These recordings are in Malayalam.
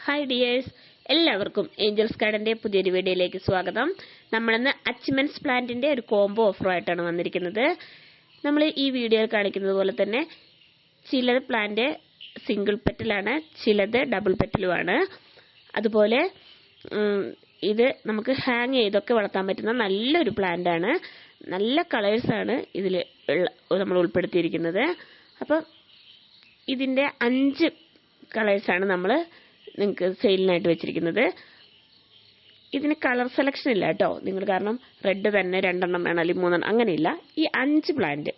ഹായ് ഡിയേഴ്സ്, എല്ലാവർക്കും ഏഞ്ചൽസ് ഗാർഡന്റെ പുതിയൊരു വീഡിയോയിലേക്ക് സ്വാഗതം. നമ്മളിന്ന് അച്ചിമെൻസ് പ്ലാന്റിന്റെ ഒരു കോംബോ ഓഫറുമായിട്ടാണ് വന്നിരിക്കുന്നത്. നമ്മൾ ഈ വീഡിയോയിൽ കാണിക്കുന്നത് പോലെ തന്നെ ചില പ്ലാന്റ് സിംഗിൾ പെറ്റലാണ്, ചിലത് ഡബിൾ പെറ്റലുമാണ്. അതുപോലെ ഇത് നമുക്ക് ഹാങ് ചെയ്തൊക്കെ വളർത്താൻ പറ്റുന്ന നല്ലൊരു പ്ലാന്റ് ആണ്. നല്ല കളേഴ്സാണ് ഇതിൽ നമ്മൾ ഉൾപ്പെടുത്തിയിരിക്കുന്നത്. അപ്പം ഇതിൻ്റെ 5 കളേഴ്സാണ് നമ്മൾ നിങ്ങൾക്ക് സെയിലിനായിട്ട് വെച്ചിരിക്കുന്നത്. ഇതിന് കളർ സെലക്ഷൻ ഇല്ല കേട്ടോ, നിങ്ങൾ കാരണം റെഡ് തന്നെ 2 എണ്ണം വേണം അല്ലെങ്കിൽ 3 എണ്ണം അങ്ങനെയില്ല. ഈ 5 പ്ലാന്റ്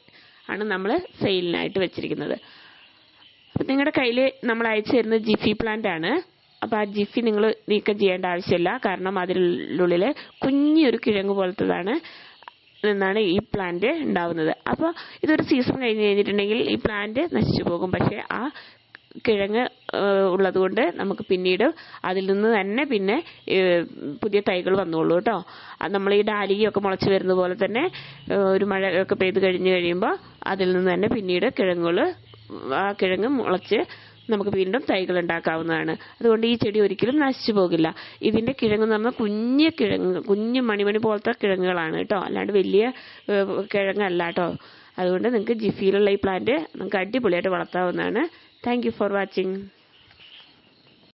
ആണ് നമ്മൾ സെയിലിനായിട്ട് വെച്ചിരിക്കുന്നത്. അപ്പം നിങ്ങളുടെ കയ്യിൽ നമ്മൾ അയച്ചു തരുന്നത് ജിഫി പ്ലാന്റ് ആണ്. അപ്പോൾ ആ ജിഫി നിങ്ങൾ നീക്കം ചെയ്യേണ്ട ആവശ്യമില്ല, കാരണം അതിനുള്ളിൽ കുഞ്ഞൊരു കിഴങ്ങ് പോലത്തതാണ് നിന്നാണ് ഈ പ്ലാന്റ് ഉണ്ടാവുന്നത്. അപ്പോൾ ഇതൊരു സീസൺ കഴിഞ്ഞിട്ടുണ്ടെങ്കിൽ ഈ പ്ലാന്റ് നശിച്ചു പോകും. പക്ഷേ ആ കിഴങ്ങ് ഉള്ളതുകൊണ്ട് നമുക്ക് പിന്നീട് അതിൽ നിന്ന് തന്നെ പിന്നെ പുതിയ തൈകൾ വന്നോളൂ കേട്ടോ. നമ്മൾ ഈ ഡാലിയൊക്കെ മുളച്ച് വരുന്ന പോലെ തന്നെ ഒരു മഴയൊക്കെ പെയ്ത് കഴിഞ്ഞ് കഴിയുമ്പോൾ അതിൽ നിന്ന് തന്നെ പിന്നീട് ആ കിഴങ്ങ് മുളച്ച് നമുക്ക് വീണ്ടും തൈകൾ ഉണ്ടാക്കാവുന്നതാണ്. അതുകൊണ്ട് ഈ ചെടി ഒരിക്കലും നശിച്ചു പോകില്ല. ഇതിൻ്റെ കിഴങ്ങ് എന്ന് പറഞ്ഞാൽ കുഞ്ഞു മണിമണി പോലത്തെ കിഴങ്ങുകളാണ് കേട്ടോ, അല്ലാണ്ട് വലിയ കിഴങ്ങല്ല കേട്ടോ. അതുകൊണ്ട് നിങ്ങൾക്ക് ജിഫിയിലുള്ള ഈ പ്ലാന്റ് നിങ്ങൾക്ക് അടിപൊളിയായിട്ട് വളർത്താവുന്നതാണ്. Thank you for watching.